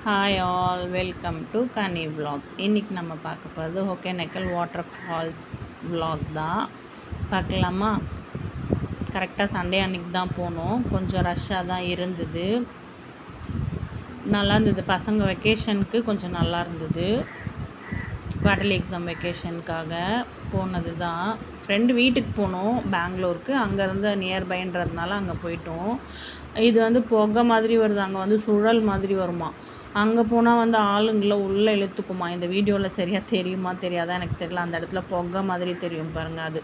Hi all, welcome to Ghani vlogs. இன்றைக்கி நம்ம பார்க்க போகிறது ஒகேனக்கல் வாட்டர் ஃபால்ஸ் vlog தான். பார்க்கலாமா? கரெக்டாக சண்டே அன்றைக்கி தான் போனோம். கொஞ்சம் ரஷ்ஷாக தான் இருந்தது. நல்லா இருந்தது. பசங்க வெக்கேஷனுக்கு கொஞ்சம் நல்லா இருந்தது. குவார்டர்லி எக்ஸாம் வெக்கேஷனுக்காக போனது தான். ஃப்ரெண்டு வீட்டுக்கு போனோம் பெங்களூருக்கு. அங்கேருந்து நியர்பைன்றதுனால அங்கே போயிட்டோம். இது வந்து புகை மாதிரி வருது, அங்கே சுழல் மாதிரி வருமா. அங்கே போனால் ஆளுங்களை உள்ளே இழுத்துக்குமா. இந்த வீடியோவில் சரியாக தெரியுமா தெரியாதா எனக்கு தெரியல. அந்த இடத்துல புகை மாதிரி தெரியும் பாருங்கள். அது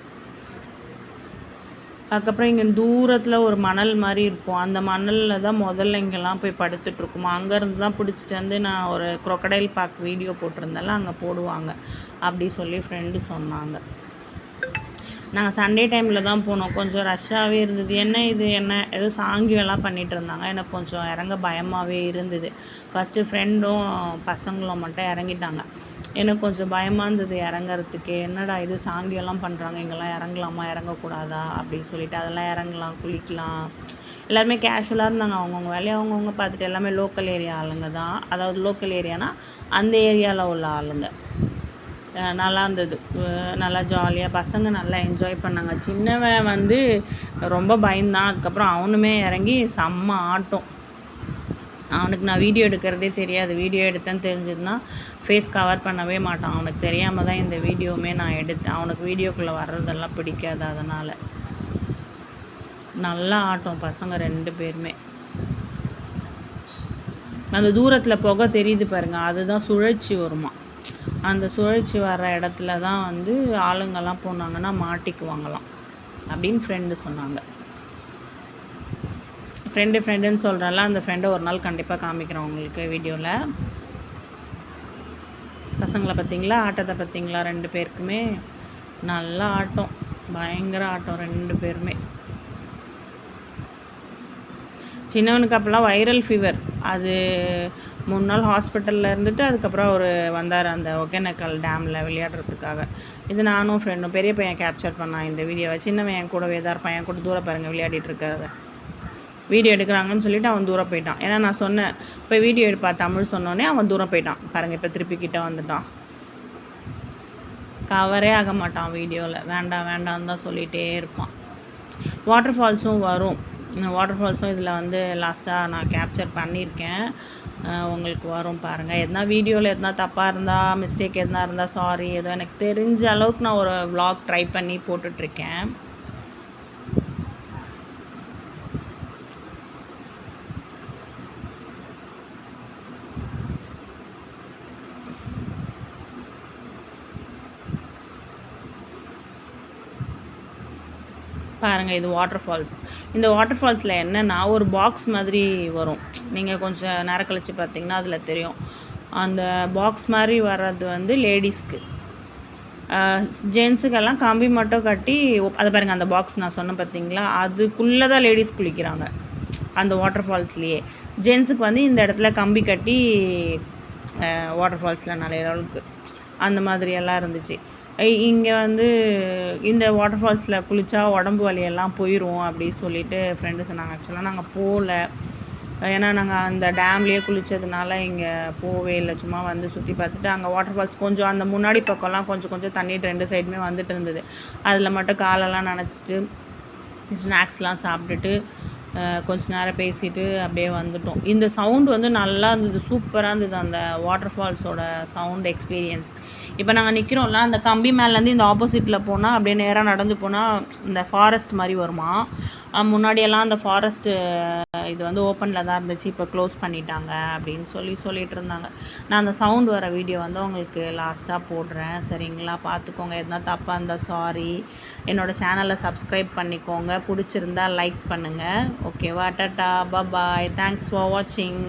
அதுக்கப்புறம் இங்கே தூரத்தில் ஒரு மணல் மாதிரி இருக்கும். அந்த மணலில் தான் முதல்ல இங்கெல்லாம் போய் படுத்துட்ருக்குமா. அங்கேருந்து தான் பிடிச்சிட்டு வந்து நான் ஒரு க்ரொக்கடைல் பார்க் வீடியோ போட்டிருந்தேன்ல, அங்கே போடுவாங்க அப்படி சொல்லி ஃப்ரெண்டு சொன்னாங்க. நாங்கள் சண்டே டைமில் தான் போனோம். கொஞ்சம் ரஷ்ஷாகவே இருந்தது. என்ன ஏதோ சாங்கியெல்லாம் பண்ணிகிட்டு இருந்தாங்க. எனக்கு கொஞ்சம் இறங்க பயமாகவே இருந்தது. ஃபஸ்ட்டு ஃப்ரெண்டும் பசங்களும் மட்டும் இறங்கிட்டாங்க. எனக்கு கொஞ்சம் பயமாக இருந்தது இறங்குறதுக்கு. என்னடா இது சாங்கியெல்லாம் பண்ணுறாங்க, இங்கெல்லாம் இறங்கலாமா இறங்கக்கூடாதா அப்படின்னு சொல்லிட்டு. அதெல்லாம் இறங்கலாம், குளிக்கலாம். எல்லாருமே கேஷுவலாக இருந்தாங்க. அவங்கவுங்க வேலையை அவங்கவுங்க பார்த்துட்டு. எல்லாமே லோக்கல் ஏரியா ஆளுங்க தான். அதாவது லோக்கல் ஏரியானா அந்த ஏரியாவில் உள்ள ஆளுங்க. நல்லா இருந்தது. நல்லா ஜாலியாக பசங்க நல்லா என்ஜாய் பண்ணாங்க. சின்னவன் ரொம்ப பயந்தான். அதுக்கப்புறம் அவனுமே இறங்கி செம்ம ஆட்டம். அவனுக்கு நான் வீடியோ எடுக்கிறதே தெரியாது. வீடியோ எடுத்தேன்னு தெரிஞ்சதுன்னா ஃபேஸ் கவர் பண்ணவே மாட்டான். அவனுக்கு தெரியாமல் தான் இந்த வீடியோவுமே நான் எடுத்தேன். அவனுக்கு வீடியோக்குள்ளே வர்றதெல்லாம் பிடிக்காது. அதனால் நல்லா ஆட்டம் பசங்க 2 பேருமே. அந்த தூரத்தில் புகை தெரியுது பாருங்கள், அதுதான் சுழற்சி வருமா. அந்த சுழற்சி வர்ற இடத்துல தான் ஆளுங்கள்லாம் போனாங்கன்னா மாட்டிக்குவாங்களாம் அப்படின்னு ஃப்ரெண்டு சொன்னாங்க. ஃப்ரெண்டுன்னு சொல்கிறல, அந்த ஃப்ரெண்டை ஒரு நாள் கண்டிப்பாக காமிக்கிறேன் உங்களுக்கு வீடியோவில். பசங்களை பார்த்தீங்களா, ஆட்டத்தை பார்த்தீங்களா? 2 பேருக்குமே நல்லா ஆட்டம், பயங்கர ஆட்டம் 2 பேருமே. சின்னவனுக்கு அப்போல்லாம் வைரல் ஃபீவர். அது 3 நாள் ஹாஸ்பிட்டலில் இருந்துட்டு அதுக்கப்புறம் அவர் வந்தார் அந்த ஒகேனக்கல் டேமில் விளையாடுறதுக்காக. இது நானும் ஃப்ரெண்டும். பெரிய பையன் கேப்சர் பண்ணான் இந்த வீடியோவை. சின்னவன் என் கூடவே தான் இருப்பான். என் கூட தூரம் பாருங்கள் விளையாடிட்டு இருக்கிறத. வீடியோ எடுக்கிறாங்கன்னு சொல்லிவிட்டு அவன் தூரம் போயிட்டான். ஏன்னா நான் சொன்னேன் இப்போ வீடியோ எடுப்பா தமிழ் சொன்னோன்னே அவன் தூரம் போயிட்டான் பாருங்கள். இப்போ திருப்பி கிட்ட வந்துட்டான். கவரே ஆக மாட்டான் வீடியோவில். வேண்டாம் தான் சொல்லிகிட்டே இருப்பான். வாட்டர் ஃபால்ஸும் வரும். வாட்டர் ஃபால்ஸும் இதில் லாஸ்ட்டாக நான் கேப்சர் பண்ணியிருக்கேன். உங்களுக்கு வரும் பாருங்கள். எதனா வீடியோவில் எதனா தப்பாக இருந்தால், மிஸ்டேக் எதனா இருந்தால் சாரி. ஏதோ எனக்கு தெரிஞ்ச அளவுக்கு நான் ஒரு vlog ட்ரை பண்ணி போட்டுட்ருக்கேன். பாருங்கள், இது வாட்டர் ஃபால்ஸ். இந்த வாட்டர் ஃபால்ஸில் என்னென்னா ஒரு பாக்ஸ் மாதிரி வரும். நீங்கள் கொஞ்சம் நேரம் கழித்து பார்த்தீங்கன்னா அதில் தெரியும். அந்த பாக்ஸ் மாதிரி வர்றது லேடிஸ்க்கு. ஜென்ஸுக்கெல்லாம் கம்பி மட்டும் கட்டி அதை பாருங்கள். அந்த பாக்ஸ் நான் சொன்னேன் பார்த்தீங்களா, அதுக்குள்ளே தான் லேடிஸ் குளிக்கிறாங்க அந்த வாட்டர் ஃபால்ஸ்லேயே. ஜென்ஸுக்கு இந்த இடத்துல கம்பி கட்டி வாட்டர் ஃபால்ஸில் நிறைய அளவுக்கு அந்த மாதிரியெல்லாம் இருந்துச்சு. இங்கே இந்த வாட்டர் ஃபால்ஸில் குளித்தா உடம்பு வலியெல்லாம் போயிடும் அப்படி சொல்லிட்டு ஃப்ரெண்டு சொன்னாங்க. ஆக்சுவலாக நாங்கள் போகல. ஏன்னா நாங்கள் அந்த டேம்லேயே குளித்ததுனால இங்கே போகவே இல்லை. சும்மா சுற்றி பார்த்துட்டு அங்கே வாட்டர் ஃபால்ஸ் கொஞ்சம் அந்த முன்னாடி பக்கம்லாம் கொஞ்சம் தண்ணி 2 சைடுமே வந்துட்டு இருந்தது. அதில் மட்டும் காலெல்லாம் நனைச்சிட்டு ஸ்நாக்ஸ்லாம் சாப்பிட்டுட்டு கொஞ்ச நேரம் பேசிட்டு அப்படியே வந்துட்டோம். இந்த சவுண்டு நல்லா இருந்தது, சூப்பராக இருந்தது அந்த வாட்டர் ஃபால்ஸோட சவுண்ட் எக்ஸ்பீரியன்ஸ். இப்போ நாங்கள் நிற்கிறோம்ல, அந்த கம்பி மேலேருந்து இந்த ஆப்போசிட்டில் போனால் அப்படியே நேராக நடந்து போனால் இந்த ஃபாரஸ்ட் மாதிரி வருமா. முன்னாடியெல்லாம் அந்த ஃபாரஸ்ட்டு இது ஓப்பனில் தான் இருந்துச்சு, இப்போ க்ளோஸ் பண்ணிட்டாங்க அப்படின்னு சொல்லிட்டு இருந்தாங்க. நான் அந்த சவுண்ட் வர வீடியோ உங்களுக்கு லாஸ்ட்டாக போடுறேன், சரிங்களா? பார்த்துக்கோங்க. எதுனா தப்பாக இருந்தால் சாரி. என்னோடய சேனலை சப்ஸ்கிரைப் பண்ணிக்கோங்க. பிடிச்சிருந்தா லைக் பண்ணுங்கள். ஓகேவா? டாடா, பாய். தேங்க்ஸ் ஃபார் வாட்சிங்.